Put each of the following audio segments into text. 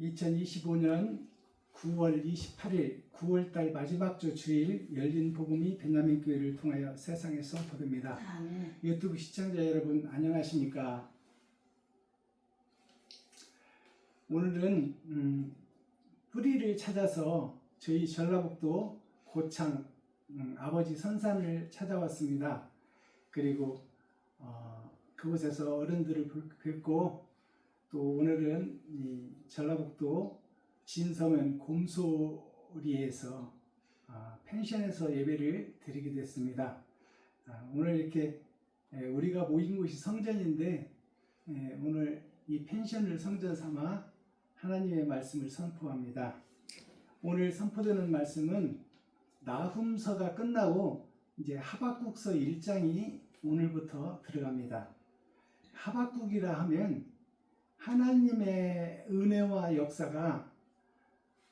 2025년 9월 28일 9월달 마지막 주 주일 열린 복음이 베냐민 교회를 통하여 세상에 선포됩니다. 아멘. 유튜브 시청자 여러분 안녕하십니까? 오늘은 뿌리를 찾아서 저희 전라북도 고창 아버지 선산을 찾아왔습니다. 그리고 그곳에서 어른들을 뵙고 또 오늘은 이 전라북도 진서면 곰소리에서 펜션에서 예배를 드리게 됐습니다. 오늘 이렇게 우리가 모인 곳이 성전인데 오늘 이 펜션을 성전 삼아 하나님의 말씀을 선포합니다. 오늘 선포되는 말씀은 나훔서가 끝나고 이제 하박국서 1장이 오늘부터 들어갑니다. 하박국이라 하면 하나님의 은혜와 역사가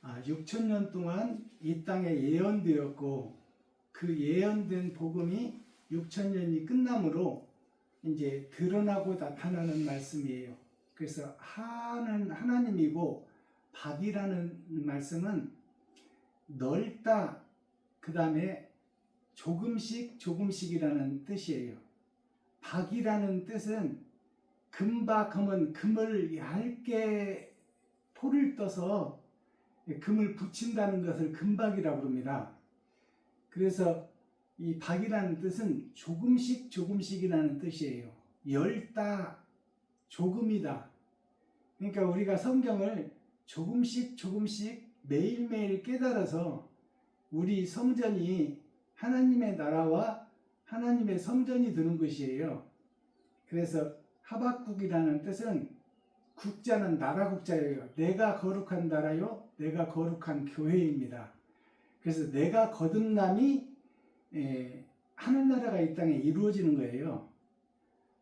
6,000년 동안 이 땅에 예언되었고 그 예언된 복음이 6,000년이 끝남으로 이제 드러나고 나타나는 말씀이에요. 그래서 하는 하나님이고 박이라는 말씀은 넓다, 그 다음에 조금씩이라는 뜻이에요. 박이라는 뜻은 금박하면 금을 얇게 포를 떠서 금을 붙인다는 것을 금박이라고 부릅니다. 그래서 이 박이라는 뜻은 조금씩이라는 뜻이에요. 열다, 조금이다. 그러니까 우리가 성경을 조금씩 매일매일 깨달아서 우리 성전이 하나님의 나라와 하나님의 성전이 되는 것이에요. 그래서 하박국이라는 뜻은 국자는 나라 국자예요. 내가 거룩한 나라요, 내가 거룩한 교회입니다. 그래서 내가 거듭남이 하늘나라가 이 땅에 이루어지는 거예요.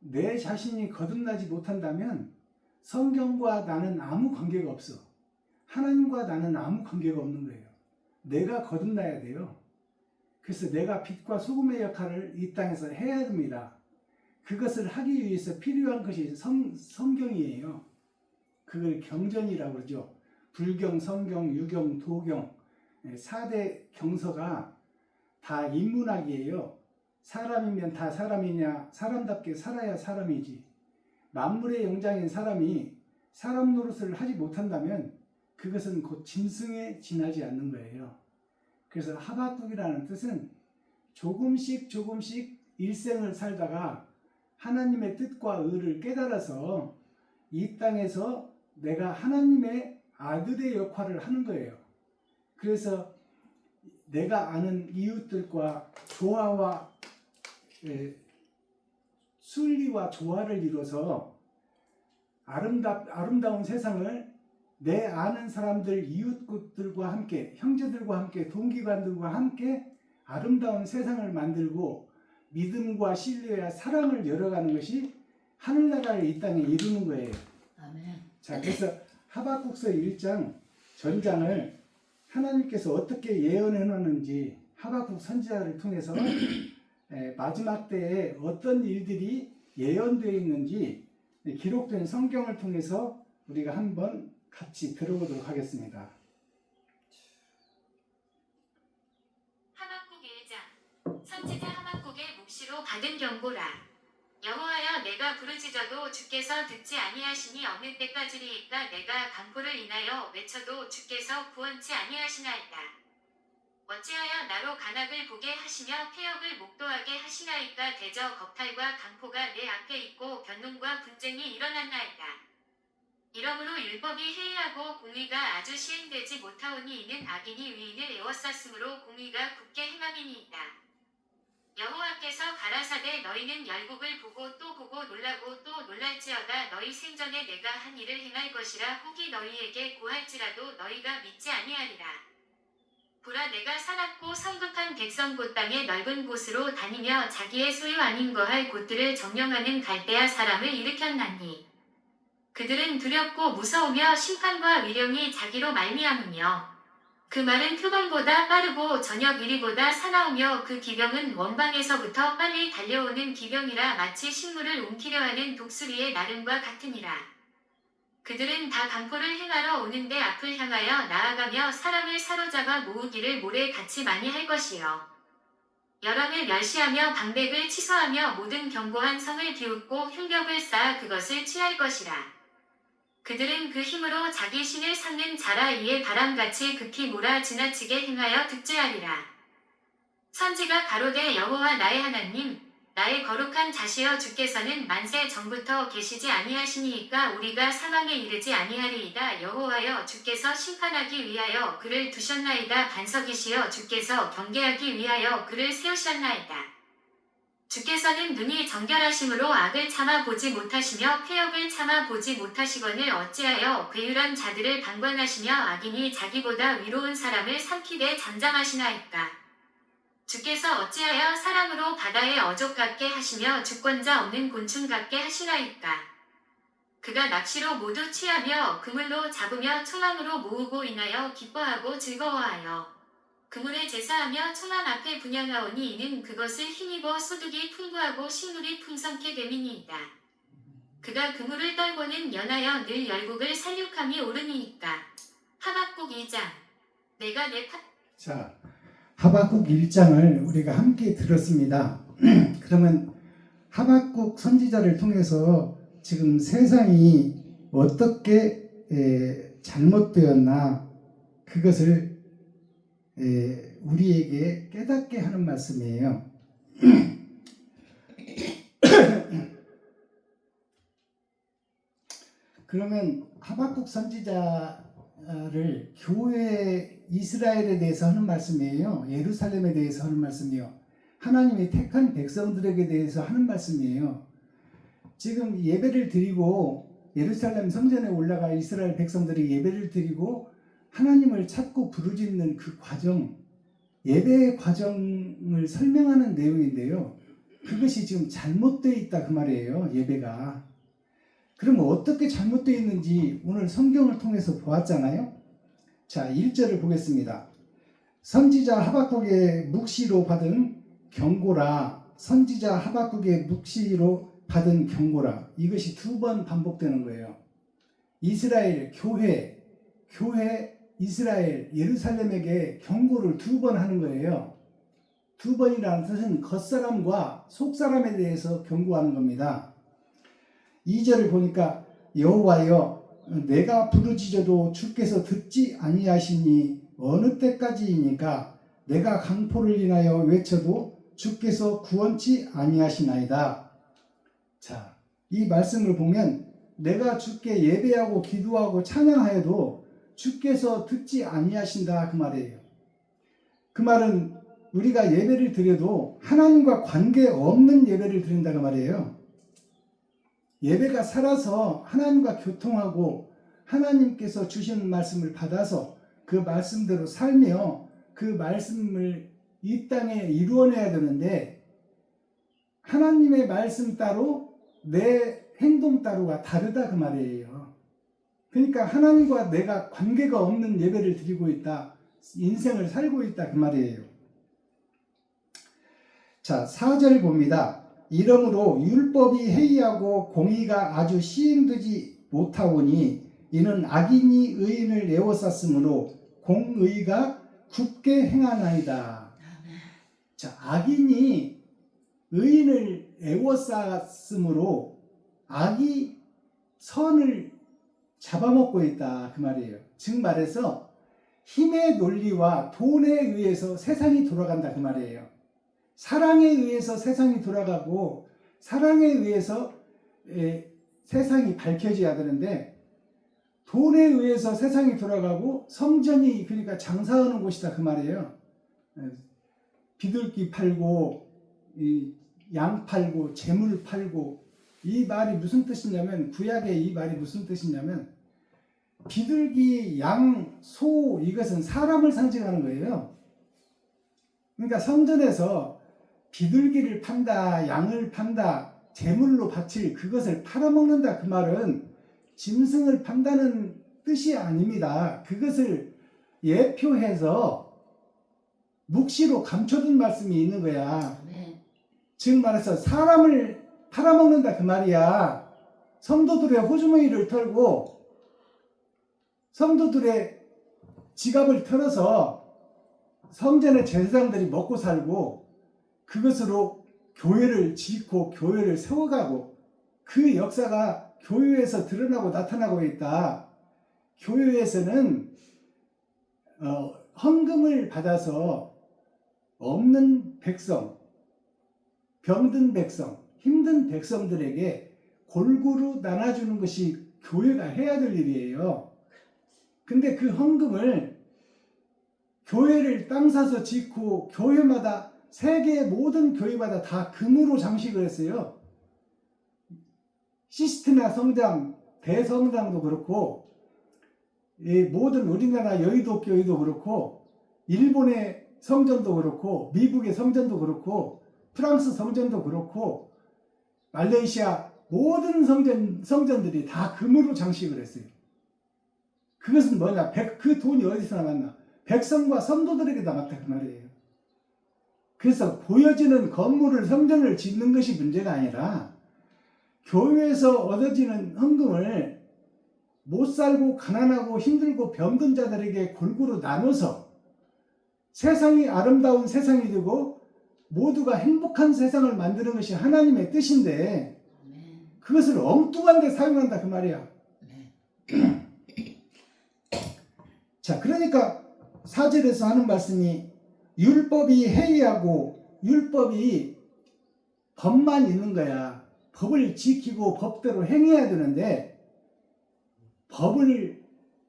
내 자신이 거듭나지 못한다면 성경과 나는 아무 관계가 없어. 하나님과 나는 아무 관계가 없는 거예요. 내가 거듭나야 돼요. 그래서 내가 빛과 소금의 역할을 이 땅에서 해야 됩니다. 그것을 하기 위해서 필요한 것이 성경이에요. 그걸 경전이라고 그러죠. 불경, 성경, 유경, 도경 4대 경서가 다 인문학이에요. 사람이면 다 사람이냐? 사람답게 살아야 사람이지. 만물의 영장인 사람이 사람 노릇을 하지 못한다면 그것은 곧 짐승에 지나지 않는 거예요. 그래서 하박국이라는 뜻은 조금씩 일생을 살다가 하나님의 뜻과 의를 깨달아서 이 땅에서 내가 하나님의 아들의 역할을 하는 거예요. 그래서 내가 아는 이웃들과 조화와 순리와 조화를 이뤄서 아름다운 세상을 내 아는 사람들, 이웃들과 함께, 형제들과 함께, 동기관들과 함께 아름다운 세상을 만들고 믿음과 신뢰와 사랑을 열어가는 것이 하늘나라를 이 땅에 이루는 거예요. 아멘. 자, 그래서 하박국서 1장 전장을 하나님께서 어떻게 예언해 놓는지 하박국 선지자를 통해서 마지막 때에 어떤 일들이 예언되어 있는지 기록된 성경을 통해서 우리가 한번 같이 들어보도록 하겠습니다. 하박국 1장. 선지자 하박국의 묵시로 받은 경고라. 여호와여, 내가 부르짖어도 주께서 듣지 아니하시니 어느 때까지리이까? 내가 강포를 인하여 외쳐도 주께서 구원치 아니하시나이까? 어찌하여 나로 간악을 보게 하시며 폐역을 목도하게 하시나이까? 대저 겁탈과 강포가 내 앞에 있고 변론과 분쟁이 일어났나이다. 이러므로 율법이 해이하고 공의가 아주 시행되지 못하오니 이는 악인이 의인을 에워쌌으므로 공의가 굳게 행함이니이다. 여호와께서 가라사대 너희는 열국을 보고 또 보고 놀라고 또 놀랄지어다. 너희 생전에 내가 한 일을 행할 것이라. 혹이 너희에게 고할지라도 너희가 믿지 아니하리라. 보라, 내가 사납고 성급한 백성 곧 땅의 넓은 곳으로 다니며 자기의 소유 아닌 거할 곳들을 정령하는 갈대아 사람을 일으켰나니 그들은 두렵고 무서우며 심판과 위령이 자기로 말미암으며 그 말은 표범보다 빠르고 저녁 이리보다 사나우며 그 기병은 원방에서부터 빨리 달려오는 기병이라 마치 식물을 옮기려 하는 독수리의 나름과 같으니라. 그들은 다 강포를 행하러 오는데 앞을 향하여 나아가며 사람을 사로잡아 모으기를 모래 같이 많이 할 것이요. 열왕을 멸시하며 방백을 취소하며 모든 견고한 성을 비웃고 흉벽을 쌓아 그것을 취할 것이라. 그들은 그 힘으로 자기 신을 삭는 자라 이에 바람같이 급히 몰아 지나치게 행하여 득죄하리라. 선지가 가로되 여호와 나의 하나님 나의 거룩한 자시여 주께서는 만세 전부터 계시지 아니하시니이까 우리가 사망에 이르지 아니하리이다. 여호와여 주께서 심판하기 위하여 그를 두셨나이다. 반석이시여 주께서 경계하기 위하여 그를 세우셨나이다. 주께서는 눈이 정결하심으로 악을 참아 보지 못하시며 폐역을 참아 보지 못하시거늘 어찌하여 괴율한 자들을 방관하시며 악인이 자기보다 위로운 사람을 삼키되 잠잠하시나이까. 주께서 어찌하여 사람으로 바다의 어족 같게 하시며 주권자 없는 곤충 같게 하시나이까. 그가 낚시로 모두 취하며 그물로 잡으며 초망으로 모으고 인하여 기뻐하고 즐거워하여 그물에 제사하며 초망 앞에 분양하오니 이는 그것을 힘입어 소득이 풍부하고 식물이 풍성케 됨이니이다. 그가 그물을 떨고는 연하여 늘 열국을 살육함이 오르니이까. 하박국 2장. 내가 내 자, 하박국 1장을 우리가 함께 들었습니다. 그러면 하박국 선지자를 통해서 지금 세상이 어떻게 잘못되었나 그것을 우리에게 깨닫게 하는 말씀이에요. 그러면 하박국 선지자를 교회 이스라엘에 대해서 하는 말씀이에요. 예루살렘에 대해서 하는 말씀이에요. 하나님이 택한 백성들에게 대해서 하는 말씀이에요. 지금 예배를 드리고 예루살렘 성전에 올라가 이스라엘 백성들이 예배를 드리고 하나님을 찾고 부르짖는 그 과정, 예배의 과정을 설명하는 내용인데요. 그것이 지금 잘못되어 있다 그 말이에요. 예배가. 그럼 어떻게 잘못되어 있는지 오늘 성경을 통해서 보았잖아요. 자, 1절을 보겠습니다. 선지자 하박국의 묵시로 받은 경고라. 선지자 하박국의 묵시로 받은 경고라. 이것이 두 번 반복되는 거예요. 이스라엘 교회 이스라엘 예루살렘에게 경고를 두 번 하는 거예요. 두 번이라는 뜻은 겉사람과 속사람에 대해서 경고하는 겁니다. 2절을 보니까 여호와여 내가 부르짖어도 주께서 듣지 아니하시니 어느 때까지이니까 내가 강포를 인하여 외쳐도 주께서 구원치 아니하시나이다. 자, 이 말씀을 보면 내가 주께 예배하고 기도하고 찬양하여도 주께서 듣지 아니하신다 그 말이에요. 그 말은 우리가 예배를 드려도 하나님과 관계없는 예배를 드린다 그 말이에요. 예배가 살아서 하나님과 교통하고 하나님께서 주시는 말씀을 받아서 그 말씀대로 살며 그 말씀을 이 땅에 이루어내야 되는데 하나님의 말씀 따로 내 행동 따로가 다르다 그 말이에요. 그러니까 하나님과 내가 관계가 없는 예배를 드리고 있다. 인생을 살고 있다 그 말이에요. 자, 4절 봅니다. 이러므로 율법이 해이하고 공의가 아주 시행되지 못하오니 이는 악인이 의인을 에워쌌으므로 공의가 굳게 행하나이다. 자, 악인이 의인을 에워쌌으므로 악이 선을 잡아먹고 있다 그 말이에요. 즉 말해서 힘의 논리와 돈에 의해서 세상이 돌아간다 그 말이에요. 사랑에 의해서 세상이 돌아가고 사랑에 의해서 세상이 밝혀져야 되는데 돈에 의해서 세상이 돌아가고 성전이 그러니까 장사하는 곳이다 그 말이에요. 비둘기 팔고 양 팔고 재물 팔고 이 말이 무슨 뜻이냐면 구약의 이 말이 무슨 뜻이냐면 비둘기, 양, 소 이것은 사람을 상징하는 거예요. 그러니까 성전에서 비둘기를 판다, 양을 판다, 제물로 바칠 그것을 팔아먹는다 그 말은 짐승을 판다는 뜻이 아닙니다. 그것을 예표해서 묵시로 감춰둔 말씀이 있는 거야. 즉 말해서 사람을 팔아먹는다 그 말이야. 성도들의 호주머니를 털고 성도들의 지갑을 털어서 성전의 제사장들이 먹고 살고 그것으로 교회를 짓고 교회를 세워가고 그 역사가 교회에서 드러나고 나타나고 있다. 교회에서는 헌금을 받아서 없는 백성, 병든 백성, 힘든 백성들에게 골고루 나눠주는 것이 교회가 해야 될 일이에요. 근데 그 헌금을 교회를 땅 사서 짓고 교회마다 세계의 모든 교회마다 다 금으로 장식을 했어요. 시스테나 성당, 대성당도 그렇고 이 모든 우리나라 여의도 교회도 그렇고 일본의 성전도 그렇고 미국의 성전도 그렇고 프랑스 성전도 그렇고 말레이시아 모든 성전들이 다 금으로 장식을 했어요. 그것은 뭐냐? 그 돈이 어디서 나왔나? 백성과 성도들에게 남았다 그 말이에요. 그래서 보여지는 건물을 성전을 짓는 것이 문제가 아니라 교회에서 얻어지는 헌금을 못 살고 가난하고 힘들고 병든 자들에게 골고루 나눠서 세상이 아름다운 세상이 되고 모두가 행복한 세상을 만드는 것이 하나님의 뜻인데 그것을 엉뚱한 데 사용한다 그 말이야. 자, 그러니까 4절에서 하는 말씀이 율법이 해이하고 율법이 법만 있는 거야. 법을 지키고 법대로 행해야 되는데 법을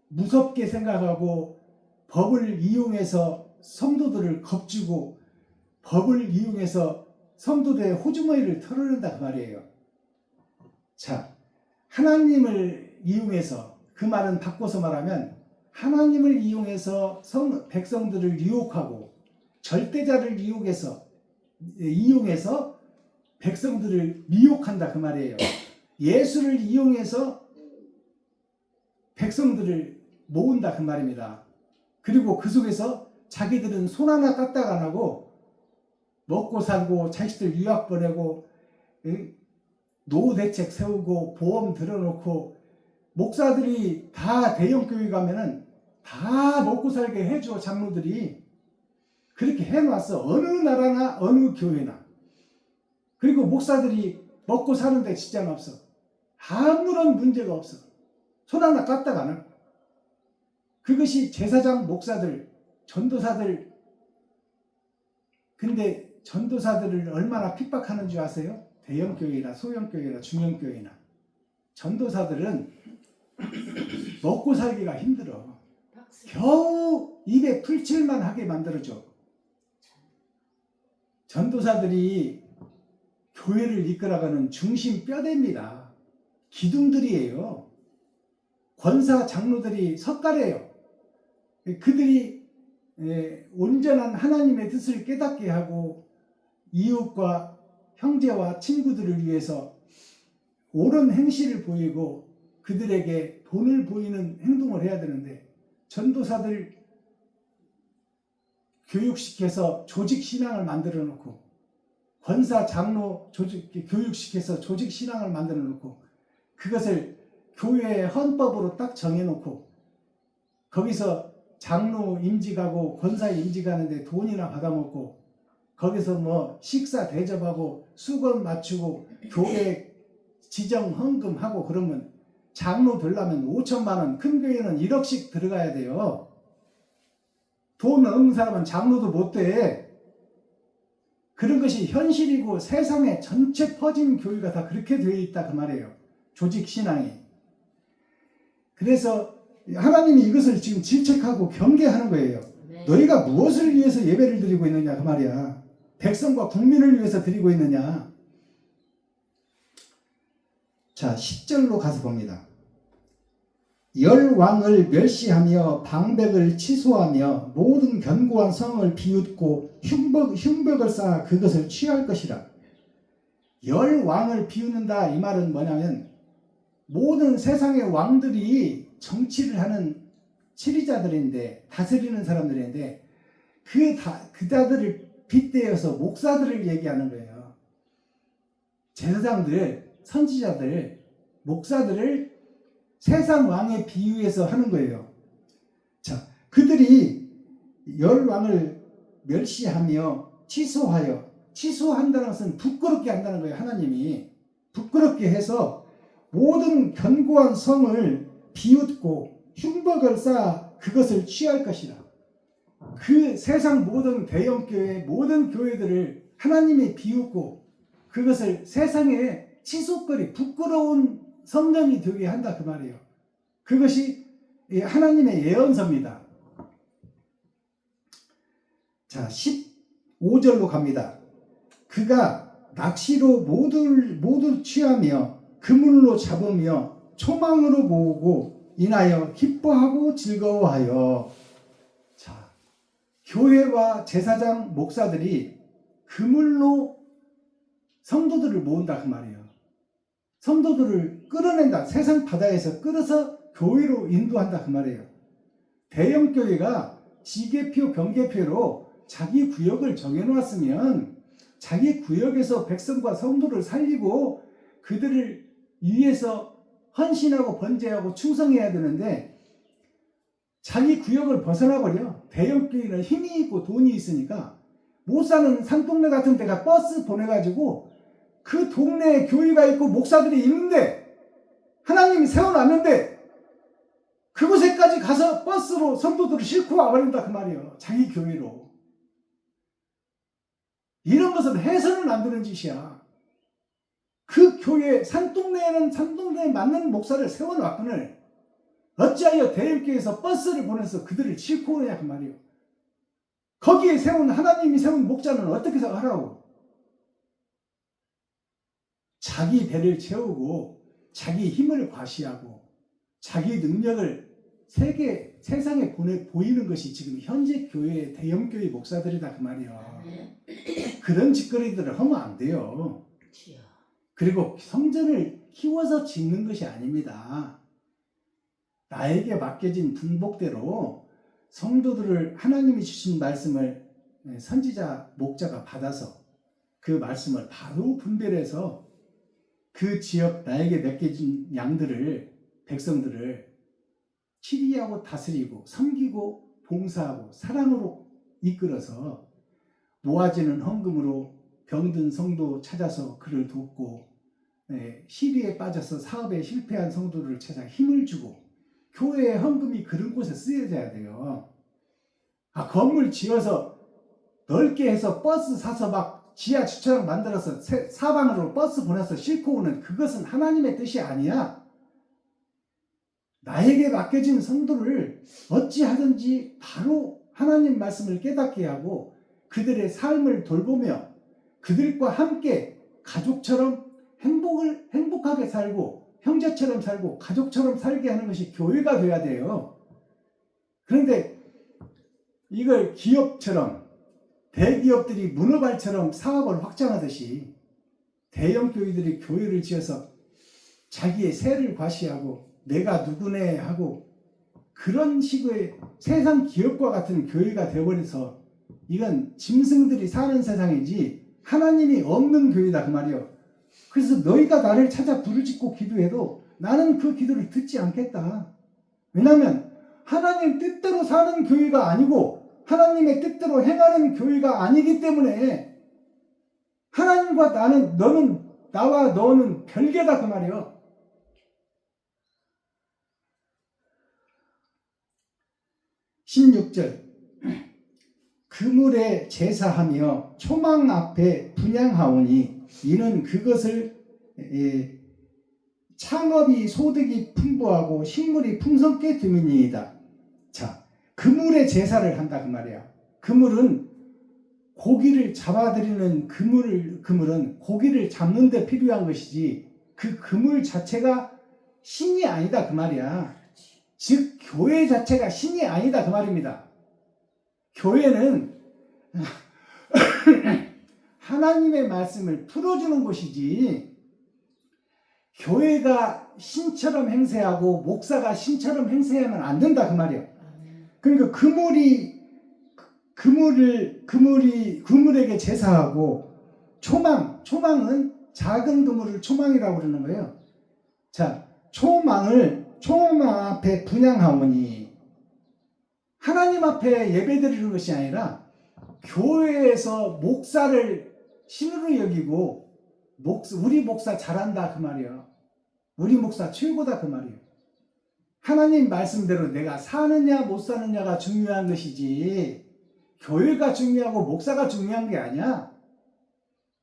무섭게 생각하고 법을 이용해서 성도들을 겁주고 법을 이용해서 성도들의 호주머니를 털어낸다 그 말이에요. 자, 하나님을 이용해서 그 말은 바꿔서 말하면 하나님을 이용해서 백성들을 유혹하고 절대자를 이용해서 백성들을 미혹한다 그 말이에요. 예수를 이용해서 백성들을 모은다 그 말입니다. 그리고 그 속에서 자기들은 손 하나 까딱 안 하고 먹고 살고 자식들 유학 보내고 노후 대책 세우고 보험 들어놓고 목사들이 다 대형교회 가면은 다 먹고 살게 해줘. 장로들이 그렇게 해놨어. 어느 나라나 어느 교회나. 그리고 목사들이 먹고 사는데 지장 없어. 아무런 문제가 없어. 손 하나 까딱 안 하고. 그것이 제사장, 목사들, 전도사들. 근데 전도사들을 얼마나 핍박하는 줄 아세요? 대형교회나 소형교회나 중형교회나. 전도사들은 먹고 살기가 힘들어. 겨우 입에 풀칠만 하게 만들어줘. 전도사들이 교회를 이끌어가는 중심 뼈대입니다. 기둥들이에요. 권사 장로들이 석가래요. 그들이 온전한 하나님의 뜻을 깨닫게 하고 이웃과 형제와 친구들을 위해서 옳은 행실을 보이고 그들에게 돈을 보이는 행동을 해야 되는데 전도사들 교육시켜서 조직신앙을 만들어 놓고 권사 장로 교육시켜서 조직신앙을 만들어 놓고 그것을 교회의 헌법으로 딱 정해놓고 거기서 장로 임직하고 권사 임직하는데 돈이나 받아먹고 거기서 뭐 식사 대접하고 수건 맞추고 교회 지정 헌금하고 그러면 장로 되려면 5천만 원, 큰 교회는 1억씩 들어가야 돼요. 돈 없는 사람은 장로도 못 돼. 그런 것이 현실이고 세상에 전체 퍼진 교회가 다 그렇게 되어 있다 그 말이에요. 조직신앙이. 그래서 하나님이 이것을 지금 질책하고 경계하는 거예요. 네. 너희가 무엇을 위해서 예배를 드리고 있느냐 그 말이야. 백성과 국민을 위해서 드리고 있느냐. 자, 10절로 가서 봅니다. 열왕을 멸시하며 방백을 취소하며 모든 견고한 성을 비웃고 흉벽을 쌓아 그것을 취할 것이라. 열왕을 비웃는다 이 말은 뭐냐면 모든 세상의 왕들이 정치를 하는 치리자들인데 다스리는 사람들인데 그 자들을 빗대어서 목사들을 얘기하는 거예요. 제사장들, 선지자들, 목사들을 세상 왕에 비유해서 하는 거예요. 그들이 열왕을 멸시하며 취소한다는 것은 부끄럽게 한다는 거예요. 하나님이 부끄럽게 해서 모든 견고한 성을 비웃고 흉벽을 쌓아 그것을 취할 것이라. 그 세상 모든 대형교회 모든 교회들을 하나님이 비웃고 그것을 세상의 치솟거리 부끄러운 성전이 되게 한다 그 말이에요. 그것이 하나님의 예언서입니다. 자, 15절로 갑니다. 그가 낚시로 모두 취하며 그물로 잡으며 초망으로 모으고 인하여 기뻐하고 즐거워하여. 자, 교회와 제사장 목사들이 그물로 성도들을 모은다 그 말이에요. 성도들을 끌어낸다. 세상 바다에서 끌어서 교회로 인도한다 그 말이에요. 대형 교회가 지계표, 경계표로 자기 구역을 정해놓았으면 자기 구역에서 백성과 성도를 살리고 그들을 위해서 헌신하고 번제하고 충성해야 되는데 자기 구역을 벗어나버려. 대형 교회는 힘이 있고 돈이 있으니까 못 사는 산동네 같은 데가 버스 보내가지고 그 동네에 교회가 있고 목사들이 있는데 하나님이 세워놨는데 그곳에까지 가서 버스로 성도들을 싣고 와버린다 그 말이에요. 자기 교회로. 이런 것은 해서는 안 되는 짓이야. 그 교회 산동네에는 산동네에 맞는 목사를 세워놨거늘 어찌하여 대형교회에서 버스를 보내서 그들을 싣고 오느냐 그 말이에요. 거기에 세운 하나님이 세운 목자는 어떻게 하라고? 자기 배를 채우고 자기 힘을 과시하고 자기 능력을 세상에 보이는 것이 지금 현재 교회의 대형교회 목사들이다 그 말이에요. 그런 짓거리들을 하면 안 돼요. 그리고 성전을 키워서 짓는 것이 아닙니다. 나에게 맡겨진 분복대로 성도들을 하나님이 주신 말씀을 선지자 목자가 받아서 그 말씀을 바로 분별해서 그 지역 나에게 맡겨진 양들을 백성들을 치리하고 다스리고 섬기고 봉사하고 사랑으로 이끌어서 모아지는 헌금으로 병든 성도 찾아서 그를 돕고 시리에 빠져서 사업에 실패한 성도를 찾아 힘을 주고 교회의 헌금이 그런 곳에 쓰여져야 돼요. 건물 지어서 넓게 해서 버스 사서 막 지하 주차장 만들어서 사방으로 버스 보내서 싣고 오는 그것은 하나님의 뜻이 아니야. 나에게 맡겨진 성도를 어찌하든지 바로 하나님 말씀을 깨닫게 하고 그들의 삶을 돌보며 그들과 함께 가족처럼 행복하게 살고 형제처럼 살고 가족처럼 살게 하는 것이 교회가 돼야 돼요. 그런데 이걸 기업처럼 대기업들이 문어발처럼 사업을 확장하듯이 대형 교회들이 교회를 지어서 자기의 세를 과시하고 내가 누구네 하고 그런 식의 세상 기업과 같은 교회가 되어버려서 이건 짐승들이 사는 세상이지 하나님이 없는 교회다 그 말이요. 그래서 너희가 나를 찾아 부르짖고 기도해도 나는 그 기도를 듣지 않겠다. 왜냐하면 하나님 뜻대로 사는 교회가 아니고 하나님의 뜻대로 행하는 교회가 아니기 때문에 하나님과 나와 너는 별개다 그 말이요. 16절 그물에 제사하며 초망 앞에 분향하오니 이는 그것을 창업이 소득이 풍부하고 식물이 풍성케 됨이니이다. 자, 그물에 제사를 한다 그 말이야. 그물은 고기를 잡아들이는 그물은 고기를 잡는 데 필요한 것이지 그 그물 자체가 신이 아니다 그 말이야. 즉 교회 자체가 신이 아니다 그 말입니다. 교회는 하나님의 말씀을 풀어주는 곳이지 교회가 신처럼 행세하고 목사가 신처럼 행세하면 안 된다 그 말이에요. 그러니까 그물에게 제사하고 초망은 작은 그물을 초망이라고 그러는 거예요. 자, 초망 앞에 분향하오니 하나님 앞에 예배드리는 것이 아니라 교회에서 목사를 신으로 여기고 우리 목사 잘한다 그 말이야. 우리 목사 최고다 그 말이에요. 하나님 말씀대로 내가 사느냐 못 사느냐가 중요한 것이지 교회가 중요하고 목사가 중요한 게 아니야.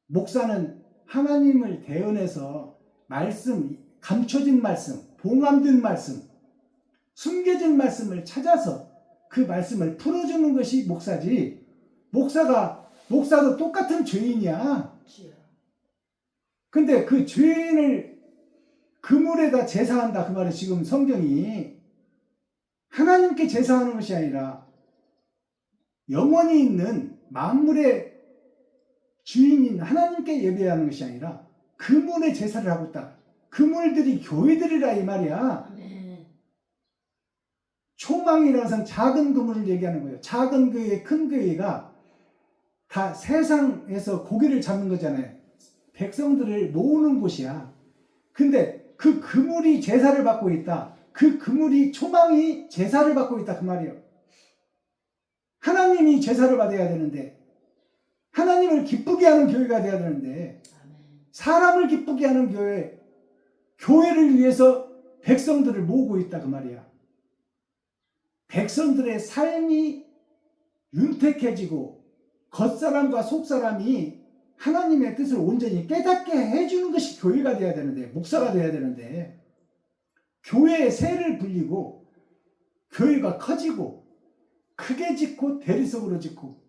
목사는 하나님을 대언해서 말씀, 감춰진 말씀, 봉함된 말씀, 숨겨진 말씀을 찾아서 그 말씀을 풀어주는 것이 목사지. 목사도 똑같은 죄인이야. 근데 그 죄인을 그물에다 제사한다 그 말이 지금 성경이 하나님께 제사하는 것이 아니라 영원히 있는 만물의 주인인 하나님께 예배하는 것이 아니라 그물에 제사를 하고 있다. 그물들이 교회들이라 이 말이야. 초망이라는 것은 작은 그물을 얘기하는 거예요. 작은 교회, 큰 교회가 다 세상에서 고기를 잡는 거잖아요. 백성들을 모으는 곳이야. 근데 그 그물이 제사를 받고 있다. 그 그물이 초망이 제사를 받고 있다 그 말이에요. 하나님이 제사를 받아야 되는데 하나님을 기쁘게 하는 교회가 돼야 되는데 사람을 기쁘게 하는 교회를 위해서 백성들을 모으고 있다 그 말이야. 백성들의 삶이 윤택해지고 겉사람과 속사람이 하나님의 뜻을 온전히 깨닫게 해주는 것이 교회가 돼야 되는데 목사가 돼야 되는데 교회에 세를 불리고 교회가 커지고 크게 짓고 대리석으로 짓고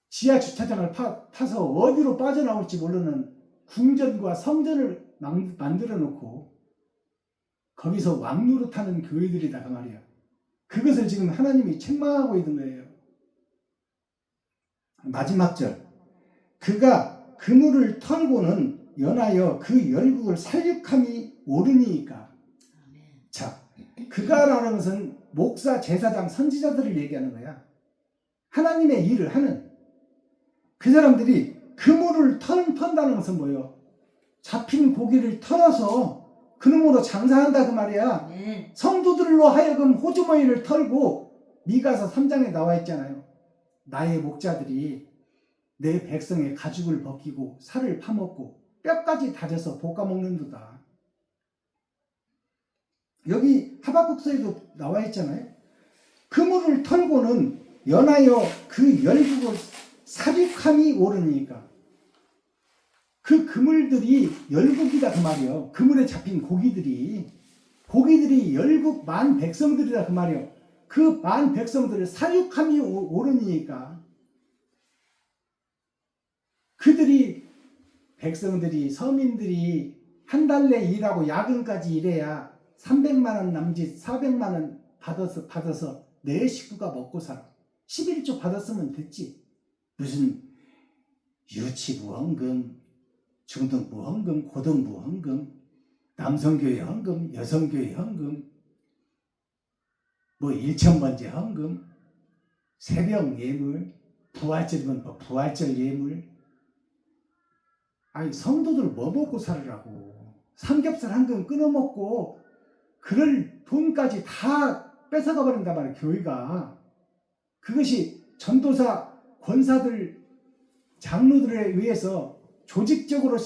지하 주차장을 타서 어디로 빠져나올지 모르는 궁전과 성전을 만들어 놓고 거기서 왕노릇하는 교회들이다 그 말이야. 그것을 지금 하나님이 책망하고 있는 거예요. 마지막 절. 그가 그물을 털고는 연하여 그 열국을 살육함이 오르니까. 자, 그가라는 것은 목사, 제사장, 선지자들을 얘기하는 거야. 하나님의 일을 하는 그 사람들이 그물을 턴다는 것은 뭐예요? 잡힌 고기를 털어서 그놈으로 장사한다 그 말이야. 성도들로 하여금 호주머니를 털고 미가서 3장에 나와 있잖아요. 나의 목자들이 내 백성의 가죽을 벗기고 살을 파먹고 뼈까지 다져서 볶아먹는도다. 여기 하박국서에도 나와 있잖아요. 그물을 털고는 연하여 그 열국을 살육함이 오르니까. 그 그물들이 열국이다 그 말이요. 그물에 잡힌 고기들이 열국 만 백성들이다 그 말이요. 그 만 백성들을 살육함이 오르니까 백성들이 서민들이 한 달 내 일하고 야근까지 일해야 300만 원 남짓 400만 원 받아서 내 식구가 먹고 살아. 11조 받았으면 됐지. 무슨 유치부 헌금, 중등부 헌금, 고등부 헌금, 남성교회 헌금, 여성교회 헌금, 뭐 일천번제 헌금, 새벽 예물, 부활절이면 뭐 부활절 예물. 아니 성도들 뭐 먹고 살으라고. 삼겹살 한 근 끊어먹고 그럴 돈까지 다 뺏어가 버린단 말이야 교회가. 그것이 전도사, 권사들, 장로들에 의해서 조직적으로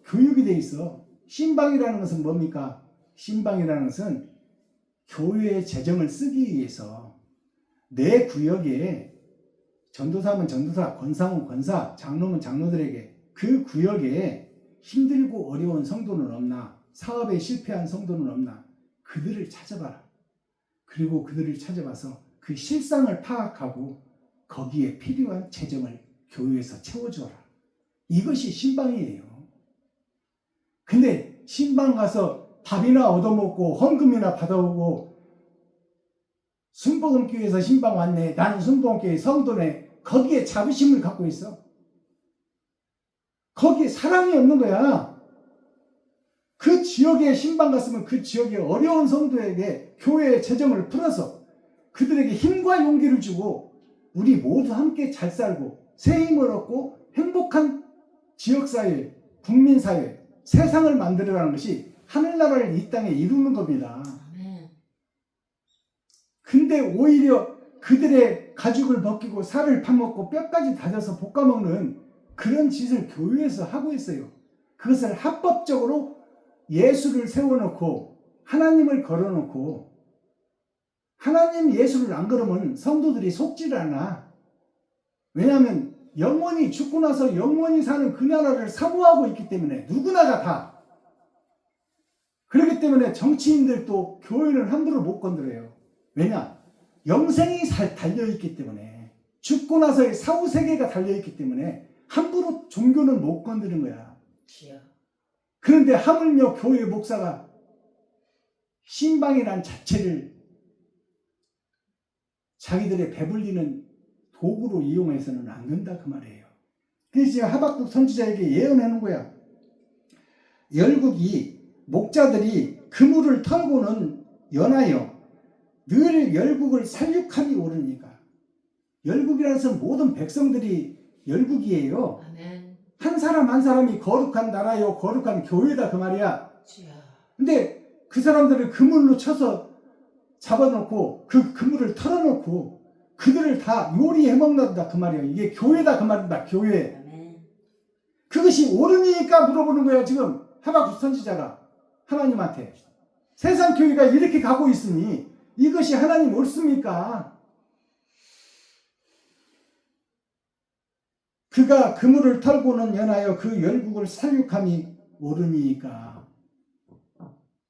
교육이 돼 있어. 신방이라는 것은 뭡니까? 신방이라는 것은 교회의 재정을 쓰기 위해서 내 구역에 전도사면 전도사, 권사면 권사, 장로면 장로들에게 그 구역에 힘들고 어려운 성도는 없나? 사업에 실패한 성도는 없나? 그들을 찾아봐라. 그리고 그들을 찾아봐서 그 실상을 파악하고 거기에 필요한 재정을 교회에서 채워주어라. 이것이 신방이에요. 근데 신방 가서 밥이나 얻어먹고 헌금이나 받아오고 순복음교회에서 신방 왔네. 나는 순복음교회 성도네. 거기에 자부심을 갖고 있어. 거기에 사랑이 없는 거야. 그 지역에 신방 갔으면 그 지역의 어려운 성도에게 교회의 재정을 풀어서 그들에게 힘과 용기를 주고 우리 모두 함께 잘 살고 새 힘을 얻고 행복한 지역사회, 국민사회, 세상을 만들어가는 것이 하늘나라를 이 땅에 이루는 겁니다. 근데 오히려 그들의 가죽을 벗기고 살을 파먹고 뼈까지 다져서 볶아먹는 그런 짓을 교회에서 하고 있어요. 그것을 합법적으로 예수를 세워놓고 하나님을 걸어놓고 하나님 예수를 안 걸으면 성도들이 속지를 않아. 왜냐하면 영원히 죽고 나서 영원히 사는 그 나라를 사모하고 있기 때문에 누구나가 다. 그렇기 때문에 정치인들도 교회는 함부로 못 건드려요. 왜냐? 영생이 달려있기 때문에 죽고 나서의 사후세계가 달려있기 때문에 함부로 종교는 못 건드는 거야. 그런데 하물며 교회 목사가 신방이란 자체를 자기들의 배불리는 도구로 이용해서는 안 된다 그 말이에요. 그래서 지금 하박국 선지자에게 예언해 놓은 거야. 열국이 목자들이 그물을 털고는 연하여 늘 열국을 살육함이 오르니까. 열국이라는 것은 모든 백성들이 열국이에요. 아멘. 한 사람 한 사람이 거룩한 나라요 거룩한 교회다 그 말이야. 근데 그 사람들을 그물로 쳐서 잡아놓고 그 그물을 털어놓고 그들을 다 요리해 먹는다 그 말이야. 이게 교회다 그 말이다. 교회. 아멘. 그것이 옳으니까 물어보는 거야 지금 하박국 선지자가 하나님한테. 세상 교회가 이렇게 가고 있으니 이것이 하나님 옳습니까? 그가 그물을 털고는 연하여 그 열국을 살육함이 옳으니까.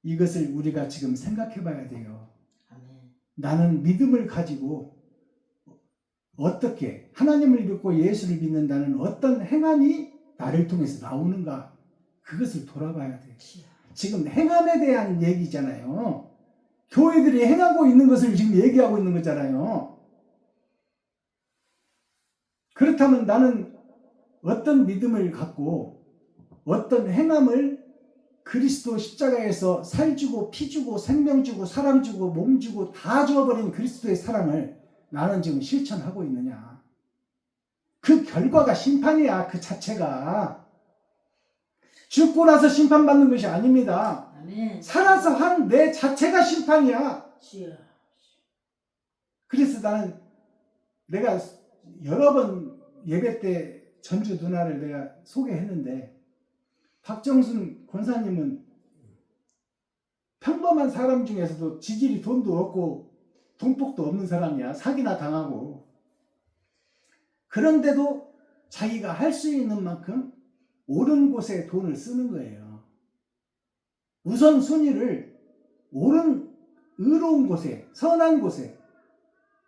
이것을 우리가 지금 생각해 봐야 돼요. 아멘. 나는 믿음을 가지고 어떻게 하나님을 믿고 예수를 믿는다는 어떤 행함이 나를 통해서 나오는가, 그것을 돌아봐야 돼요. 지금 행함에 대한 얘기잖아요. 교회들이 행하고 있는 것을 지금 얘기하고 있는 거잖아요. 그렇다면 나는 어떤 믿음을 갖고 어떤 행함을 그리스도 십자가에서 살 주고 피 주고 생명 주고 사람 주고 몸 주고 다 주어버린 그리스도의 사랑을 나는 지금 실천하고 있느냐. 그 결과가 심판이야. 그 자체가. 죽고 나서 심판받는 것이 아닙니다. 아멘. 살아서 한 내 자체가 심판이야. 그래서 나는 내가 여러 번 예배 때 전주 누나를 내가 소개했는데 박정순 권사님은 평범한 사람 중에서도 지질이 돈도 없고 돈복도 없는 사람이야. 사기나 당하고. 그런데도 자기가 할 수 있는 만큼 옳은 곳에 돈을 쓰는 거예요. 우선순위를 옳은 의로운 곳에, 선한 곳에,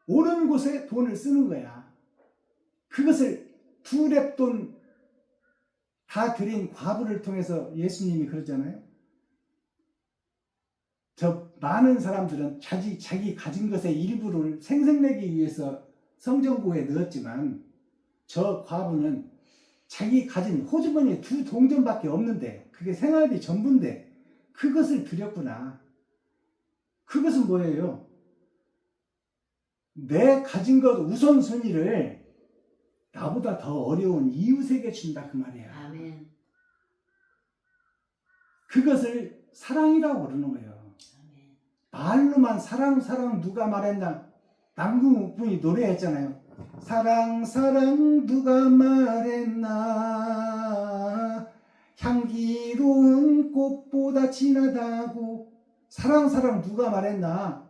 옳은 곳에 돈을 쓰는 거야. 그것을 두 렙돈 다 드린 과부를 통해서 예수님이 그러잖아요. 저 많은 사람들은 자기 가진 것의 일부를 생색내기 위해서 성전구에 넣었지만 저 과부는 자기 가진 호주머니에 2동전밖에 없는데 그게 생활비 전부인데 그것을 드렸구나. 그것은 뭐예요? 내 가진 것 우선순위를 나보다 더 어려운 이웃에게 준다 그 말이야. 아멘. 그것을 사랑이라고 그러는 거예요. 아멘. 말로만 사랑 누가 말했나? 남궁욱분이 노래했잖아요. 사랑 누가 말했나? 향기로운 꽃보다 진하다고. 사랑 누가 말했나?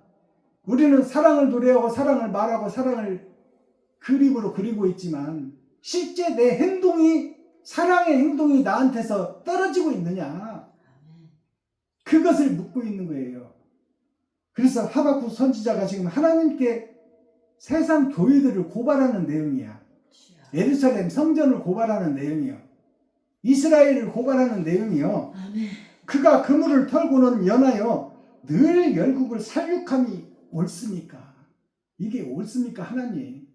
우리는 사랑을 노래하고 사랑을 말하고 사랑을 그림으로 그리고 있지만 실제 내 행동이, 사랑의 행동이 나한테서 떨어지고 있느냐? 그것을 묻고 있는 거예요. 그래서 하박국 선지자가 지금 하나님께 세상 교회들을 고발하는 내용이야. 예루살렘 성전을 고발하는 내용이요. 이스라엘을 고발하는 내용이요. 아멘. 그가 그물을 털고는 연하여 늘 열국을 살육함이 옳습니까? 이게 옳습니까 하나님?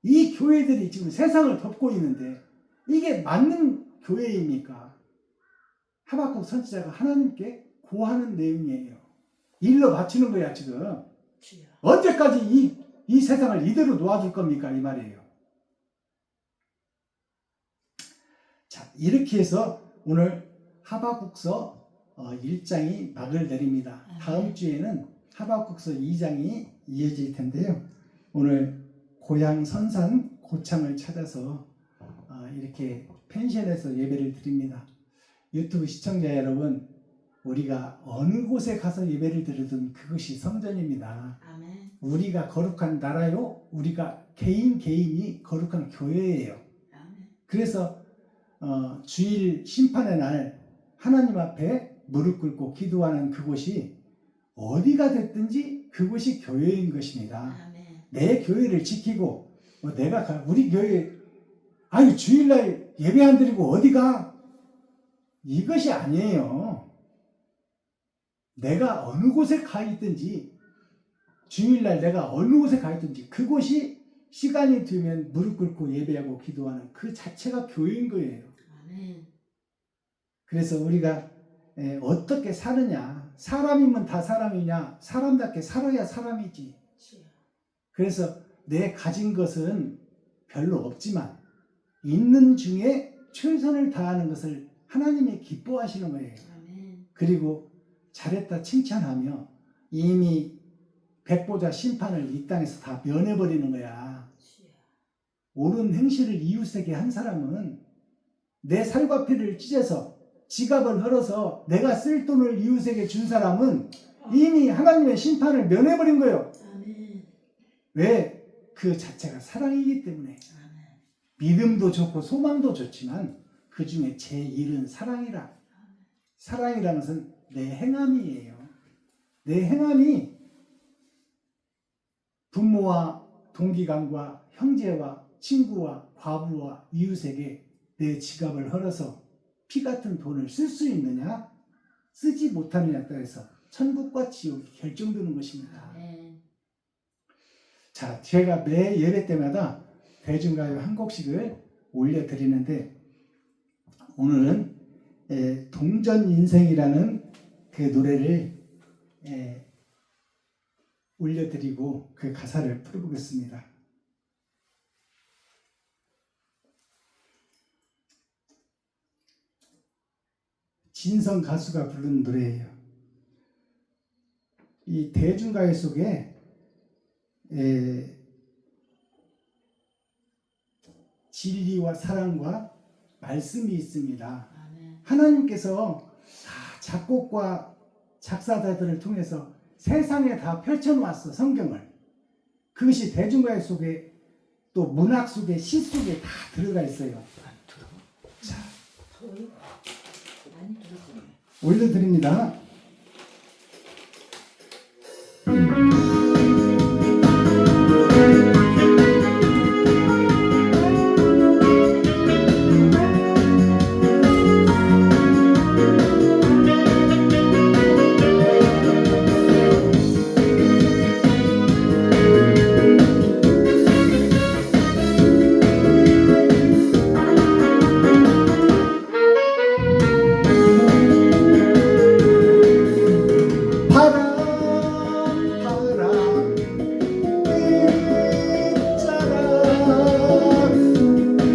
이 교회들이 지금 세상을 덮고 있는데 이게 맞는 교회입니까? 하박국 선지자가 하나님께 고하는 내용이에요. 일러 바치는 거야 지금. 언제까지 이 세상을 이대로 놓아줄 겁니까? 이 말이에요. 자, 이렇게 해서 오늘 하박국서 1장이 막을 내립니다. 다음 주에는 하박국서 2장이 이어질 텐데요. 오늘 고향 선산 고창을 찾아서 이렇게 펜션에서 예배를 드립니다. 유튜브 시청자 여러분, 우리가 어느 곳에 가서 예배를 드리든 그것이 성전입니다. 아멘. 우리가 거룩한 나라요, 우리가 개인이 거룩한 교회예요. 아멘. 그래서 주일 심판의 날 하나님 앞에 무릎 꿇고 기도하는 그곳이 어디가 됐든지 그곳이 교회인 것입니다. 아멘. 내 교회를 지키고 우리 교회 아유 주일날 예배 안 드리고 어디가, 이것이 아니에요. 내가 어느 곳에 가 있든지, 주일날 내가 어느 곳에 가 있든지 그곳이 시간이 되면 무릎 꿇고 예배하고 기도하는 그 자체가 교회인 거예요. 아멘. 그래서 우리가 어떻게 사느냐, 사람이면 다 사람이냐, 사람답게 살아야 사람이지. 주여. 그래서 내 가진 것은 별로 없지만 있는 중에 최선을 다하는 것을 하나님이 기뻐하시는 거예요. 아멘. 그리고 잘했다 칭찬하며 이미 백보자 심판을 이 땅에서 다 면해버리는 거야. 주여. 옳은 행실을 이웃에게 한 사람은, 내 살과 피를 찢어서 지갑을 헐어서 내가 쓸 돈을 이웃에게 준 사람은 이미 하나님의 심판을 면해버린 거예요. 아멘. 왜? 그 자체가 사랑이기 때문에. 아멘. 믿음도 좋고 소망도 좋지만 그 중에 제일은 사랑이라. 사랑이라는 것은 내 행함이에요. 내 행함이 부모와 동기간과 형제와 친구와 과부와 이웃에게 내 지갑을 헐어서 피 같은 돈을 쓸 수 있느냐, 쓰지 못하느냐에 따라서 천국과 지옥이 결정되는 것입니다. 아멘. 자, 제가 매 예배 때마다 대중가요 한 곡씩을 올려드리는데, 오늘은 동전인생이라는 그 노래를 올려드리고 그 가사를 풀어보겠습니다. 진성 가수가 부른 노래예요. 이 대중가요 속에 진리와 사랑과 말씀이 있습니다. 아멘. 하나님께서 다 작곡과 작사자들을 통해서 세상에 다 펼쳐놓았어, 성경을. 그것이 대중가요 속에, 또 문학 속에, 시 속에 다 들어가 있어요. 자, 더워요? 많이 들었어요. 올려드립니다.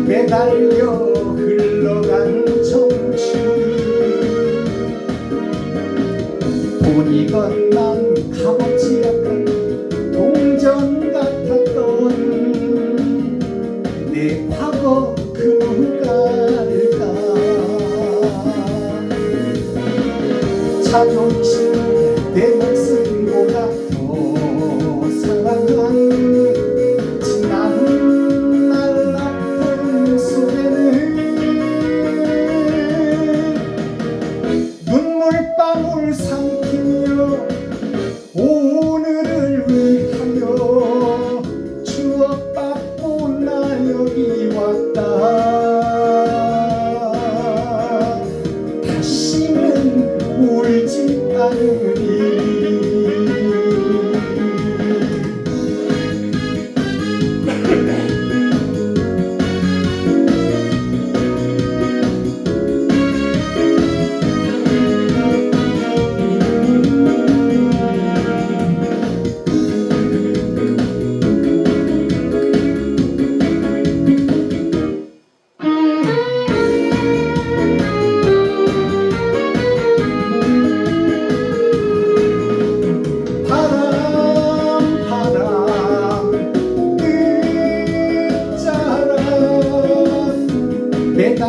매달려 흘러간 청춘, 돈이 건난 값없이 약한 동전 같았던 내 과거 그가 될까. 자존심 내 목숨보다 더 사랑한 지난 날 속에는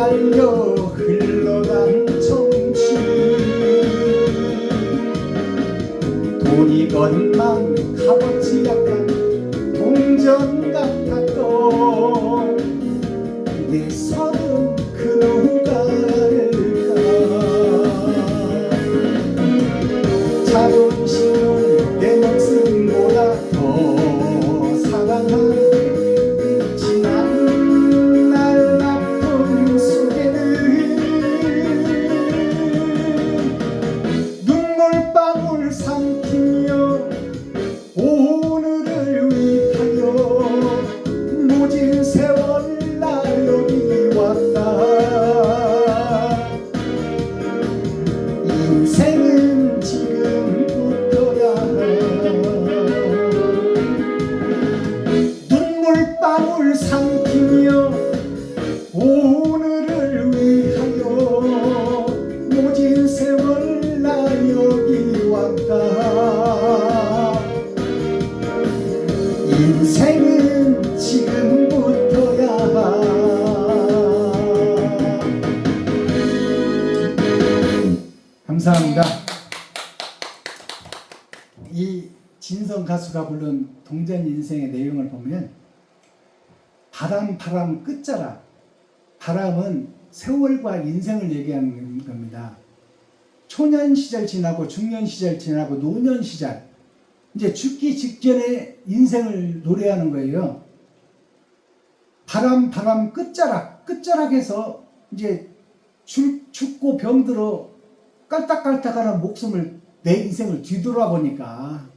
달려 흘러간 청춘 돈이 건만 값어치 약간 동전 같았던 내 서름 그 누가 알까 자존심을 내 목숨보다 더 사랑한 지난 날 아픔 속에는 눈물방울 삼키며 오늘을 위하여 모진 세월 나 여기 왔다 인생은 지금부터야 눈물방울 삼키며 오늘을 위하여 모진 세월 나 여기 왔다 인생은 지금부터야 감사합니다. 이 진성 가수가 부른 동전 인생의 내용을 보면 바람 끝자락 바람은 세월과 인생을 얘기하는 겁니다. 초년 시절 지나고 중년 시절 지나고 노년 시절 이제 죽기 직전에 인생을 노래하는 거예요. 바람 끝자락에서 이제 죽고 병들어 깔딱깔딱하는 목숨을 내 인생을 뒤돌아보니까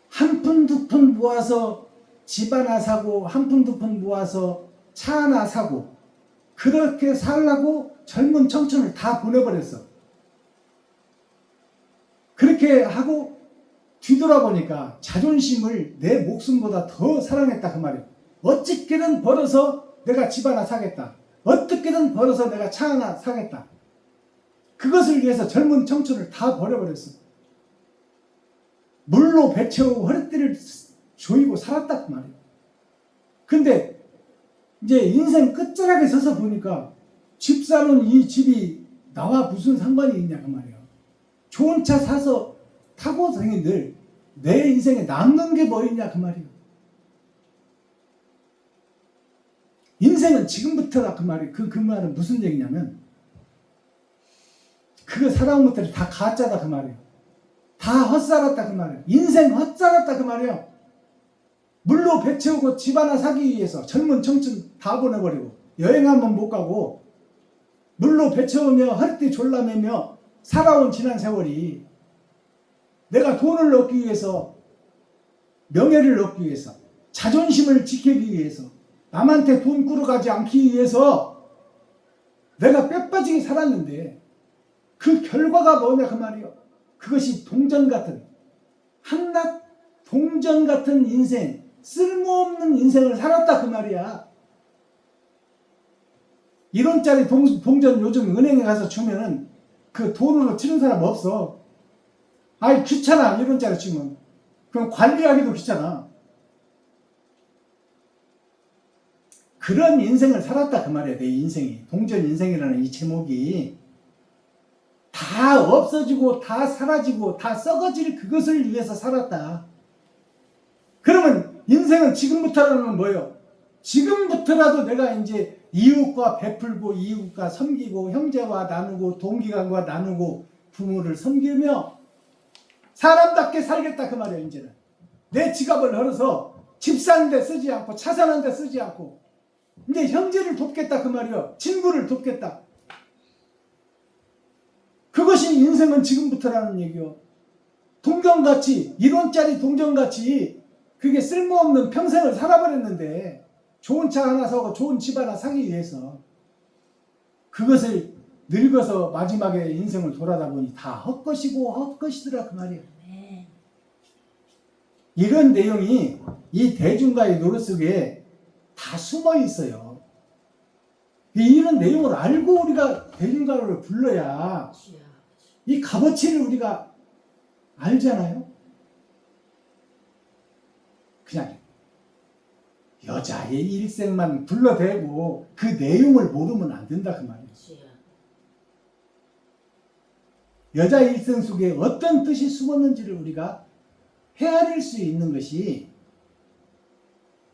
한 푼 두 푼 모아서 집 하나 사고 한 푼 두 푼 모아서 차 하나 사고 그렇게 살라고 젊은 청춘을 다 보내버렸어. 그렇게 하고 뒤돌아보니까 자존심을 내 목숨보다 더 사랑했다 그 말이에요. 어떻게든 벌어서 내가 집 하나 사겠다. 어떻게든 벌어서 내가 차 하나 사겠다. 그것을 위해서 젊은 청춘을 다 버려버렸어. 물로 배 채우고 허리띠를 조이고 살았다 그 말이에요. 근데 이제 인생 끝자락에 서서 보니까 집 사는 이 집이 나와 무슨 상관이 있냐 그 말이에요. 좋은 차 사서 타고 다니는들 내 인생에 남는 게 뭐 있냐 그 말이에요. 인생은 지금부터다 그 말이에요. 그 말은 무슨 얘기냐면 그거 살아온 것들이 다 가짜다 그 말이에요. 다 헛살았다 그 말이에요. 인생 헛살았다 그 말이에요. 물로 배 채우고 집 하나 사기 위해서 젊은 청춘 다 보내버리고 여행 한번 못 가고 물로 배 채우며 허리띠 졸라매며 살아온 지난 세월이 내가 돈을 얻기 위해서 명예를 얻기 위해서 자존심을 지키기 위해서 남한테 돈 꾸러가지 않기 위해서 내가 뼈빠지게 살았는데 그 결과가 뭐냐 그 말이요. 그것이 동전 같은 한낱 동전 같은 인생 쓸모없는 인생을 살았다 그 말이야. 1원짜리 동전 요즘 은행에 가서 주면은 그 돈으로 치는 사람 없어. 아이 귀찮아 1원짜리 치면. 그럼 관리하기도 귀찮아. 그런 인생을 살았다 그 말이야. 내 인생이. 동전 인생이라는 이 제목이 다 없어지고 다 사라지고 다 썩어질 그것을 위해서 살았다. 그러면 인생은 지금부터라는 건 뭐예요? 지금부터라도 내가 이제 이웃과 베풀고 이웃과 섬기고 형제와 나누고 동기간과 나누고 부모를 섬기며 사람답게 살겠다 그 말이에요. 이제는 내 지갑을 헐어서 집 사는 데 쓰지 않고 차 사는 데 쓰지 않고 이제 형제를 돕겠다 그 말이에요. 친구를 돕겠다. 그것이 인생은 지금부터라는 얘기요. 동전같이 1원짜리 동전같이 그게 쓸모없는 평생을 살아버렸는데 좋은 차 하나 사고 좋은 집 하나 사기 위해서 그것을 늙어서 마지막에 인생을 돌아다 보니 다 헛것이고 헛것이더라 그 말이에요. 네. 이런 내용이 이 대중가의 노래 속에 다 숨어 있어요. 이런 내용을 알고 우리가 대중가요를 불러야 이 값어치를 우리가 알잖아요. 그냥 여자의 일생만 불러대고 그 내용을 모르면 안 된다 그 말이에요. 주여. 여자의 일생 속에 어떤 뜻이 숨었는지를 우리가 헤아릴 수 있는 것이,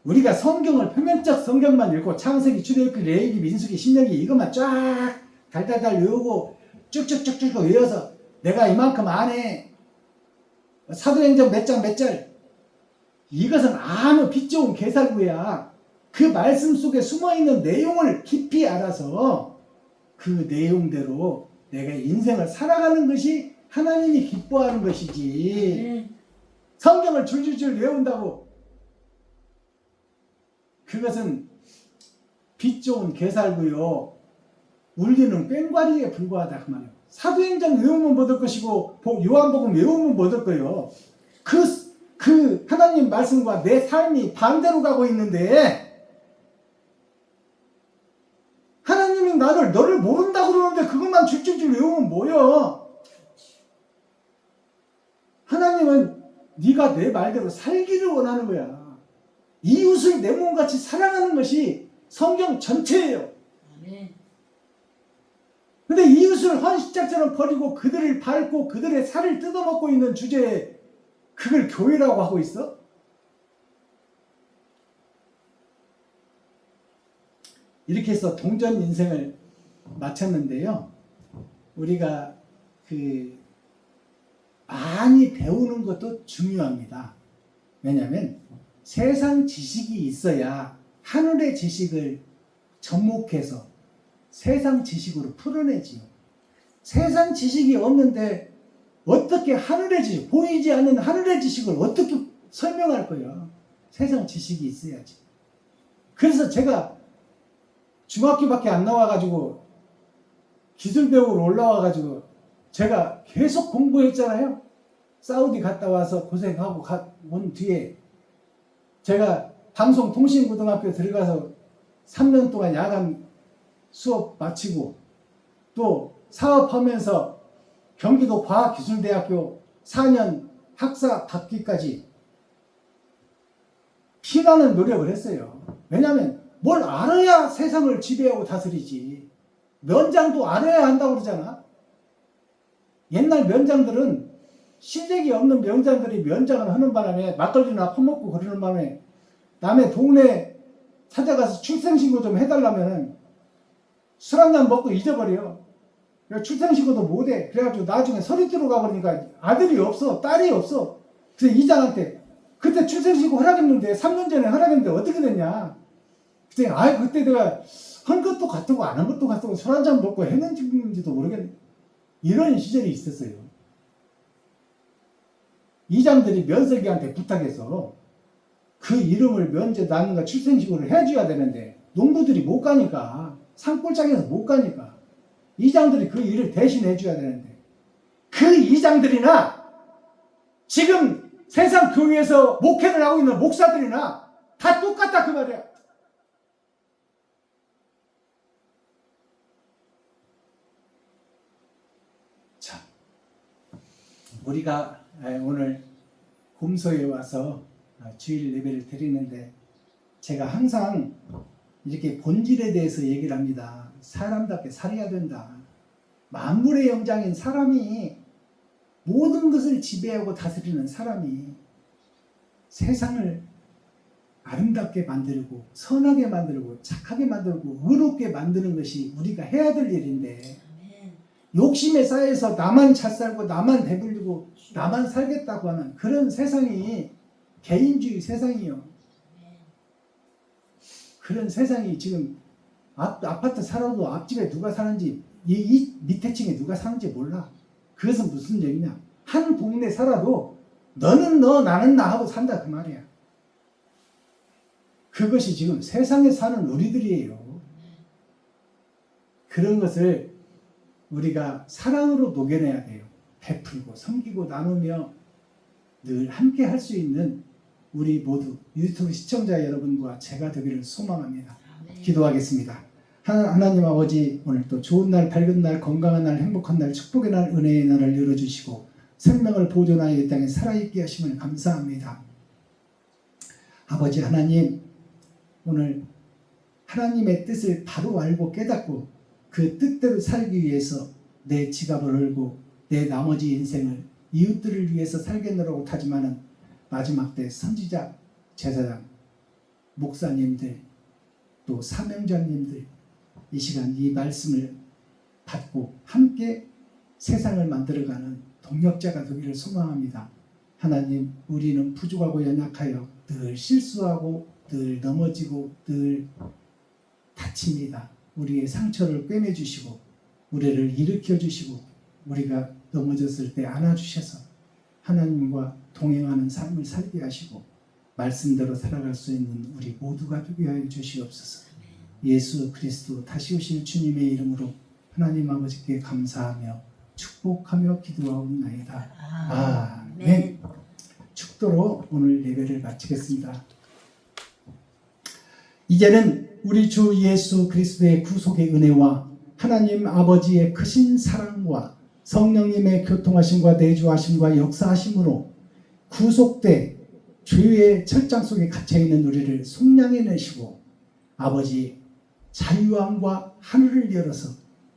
우리가 성경을 표면적 성경만 읽고 창세기, 출애굽기, 레위기, 민수기, 신명기 이것만 쫙 달달달 외우고 쭉쭉쭉쭉 외워서 내가 이만큼 안에 사도행전 몇 장 몇 절, 이것은 아무 빛 좋은 개살구야. 그 말씀 속에 숨어있는 내용을 깊이 알아서 그 내용대로 내가 인생을 살아가는 것이 하나님이 기뻐하는 것이지, 아멘. 성경을 줄줄줄 외운다고 그것은 빛 좋은 개살구요 울리는 꽹과리에 불과하다 그 말이에요. 사도행전 외우면 못 할 것이고 요한복음 외우면 못 할 거예요. 그 하나님 말씀과 내 삶이 반대로 가고 있는데, 하나님이 너를 모른다고 그러는데 그것만 줄줄줄 외우면 뭐여? 하나님은 네가 내 말대로 살기를 원하는 거야. 이웃을 내 몸같이 사랑하는 것이 성경 전체예요. 아멘. 근데 이웃을 헌십자처럼 버리고 그들을 밟고 그들의 살을 뜯어먹고 있는 주제에 그걸 교회라고 하고 있어? 이렇게 해서 동전 인생을 마쳤는데요. 우리가 많이 배우는 것도 중요합니다. 왜냐하면 세상 지식이 있어야 하늘의 지식을 접목해서 세상 지식으로 풀어내지요. 세상 지식이 없는데 어떻게 하늘의 지식, 보이지 않는 하늘의 지식을 어떻게 설명할 거예요? 세상 지식이 있어야지. 그래서 제가 중학교밖에 안 나와가지고 기술배우로 올라와가지고 제가 계속 공부했잖아요. 사우디 갔다 와서 고생하고 온 뒤에 제가 방송통신고등학교 들어가서 3년 동안 야간 수업 마치고 또 사업하면서 경기도 과학기술대학교 4년 학사 받기까지 피나는 노력을 했어요. 왜냐하면 뭘 알아야 세상을 지배하고 다스리지. 면장도 알아야 한다고 그러잖아. 옛날 면장들은 실력이 없는 면장들이 면장을 하는 바람에 막걸리나 퍼먹고 그러는 바람에 남의 동네 찾아가서 출생신고 좀 해달라면 술 한잔 먹고 잊어버려. 출생신고도 못해. 그래가지고 나중에 서류 들어가 버리니까 아들이 없어, 딸이 없어. 그래서 이장한테 그때 출생신고 허락했는데 3년 전에 허락했는데 어떻게 됐냐. 그때 그때 내가 한 것도 같고 안 한 것도 같고 술 한잔 먹고 했는지도 모르겠네. 이런 시절이 있었어요. 이장들이 면설기한테 부탁해서 그 이름을 면제 낳는가 출생신고를 해줘야 되는데 농부들이 못 가니까, 산골짜기에서 못 가니까 이장들이 그 일을 대신 해줘야 되는데, 그 이장들이나 지금 세상 교회에서 목회를 하고 있는 목사들이나 다 똑같다 그 말이야. 자, 우리가 오늘 곰소에 와서 주일 예배를 드리는데 제가 항상 이렇게 본질에 대해서 얘기를 합니다. 사람답게 살아야 된다. 만물의 영장인 사람이, 모든 것을 지배하고 다스리는 사람이 세상을 아름답게 만들고 선하게 만들고 착하게 만들고 의롭게 만드는 것이 우리가 해야 될 일인데, 욕심에 쌓여서 나만 잘 살고 나만 배불리고 나만 살겠다고 하는 그런 세상이 개인주의 세상이요. 그런 세상이 지금 아파트 살아도 앞집에 누가 사는지, 이 밑에 층에 누가 사는지 몰라. 그것은 무슨 얘기냐. 한 동네 살아도 너는 너 나는 나 하고 산다 그 말이야. 그것이 지금 세상에 사는 우리들이에요. 그런 것을 우리가 사랑으로 녹여내야 돼요. 베풀고 섬기고 나누며 늘 함께 할 수 있는 우리 모두 유튜브 시청자 여러분과 제가 되기를 소망합니다. 기도하겠습니다. 하나님 아버지, 오늘 또 좋은 날, 밝은 날, 건강한 날, 행복한 날, 축복의 날, 은혜의 날을 열어주시고 생명을 보존하여 이 땅에 살아있게 하시면 감사합니다. 아버지 하나님, 오늘 하나님의 뜻을 바로 알고 깨닫고 그 뜻대로 살기 위해서 내 지갑을 열고 내 나머지 인생을 이웃들을 위해서 살겠노라고 하지만은 마지막 때 선지자, 제사장, 목사님들 또 사명자님들 이 시간 이 말씀을 받고 함께 세상을 만들어가는 동력자가 되기를 소망합니다. 하나님, 우리는 부족하고 연약하여 늘 실수하고 늘 넘어지고 늘 다칩니다. 우리의 상처를 꿰매주시고 우리를 일으켜주시고 우리가 넘어졌을 때 안아주셔서 하나님과 동행하는 삶을 살게 하시고 말씀대로 살아갈 수 있는 우리 모두가 되게 하여 주시옵소서. 예수 그리스도 다시 오실 주님의 이름으로 하나님 아버지께 감사하며 축복하며 기도하옵나이다. 아멘. 축도로 오늘 예배를 마치겠습니다. 이제는 우리 주 예수 그리스도의 구속의 은혜와 하나님 아버지의 크신 사랑과 성령님의 교통하심과 내주하심과 역사하심으로 구속돼 죄의 철장 속에 갇혀있는 우리를 속량해내시고 아버지 자유함과 하늘을 열어서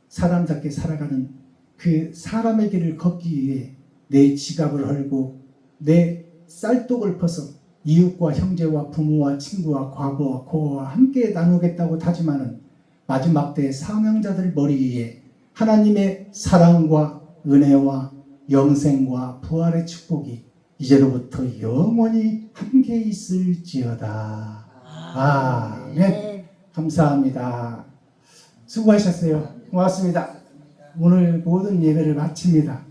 사람답게 살아가는 그 사람의 길을 걷기 위해 내 지갑을 헐고 내 쌀독을 퍼서 이웃과 형제와 부모와 친구와 과거와 고아와 함께 나누겠다고 다짐하는 마지막 때 사명자들 머리 위에 하나님의 사랑과 은혜와 영생과 부활의 축복이 이제로부터 영원히 함께 있을지어다. 아멘. 감사합니다. 수고하셨어요. 고맙습니다. 오늘 모든 예배를 마칩니다.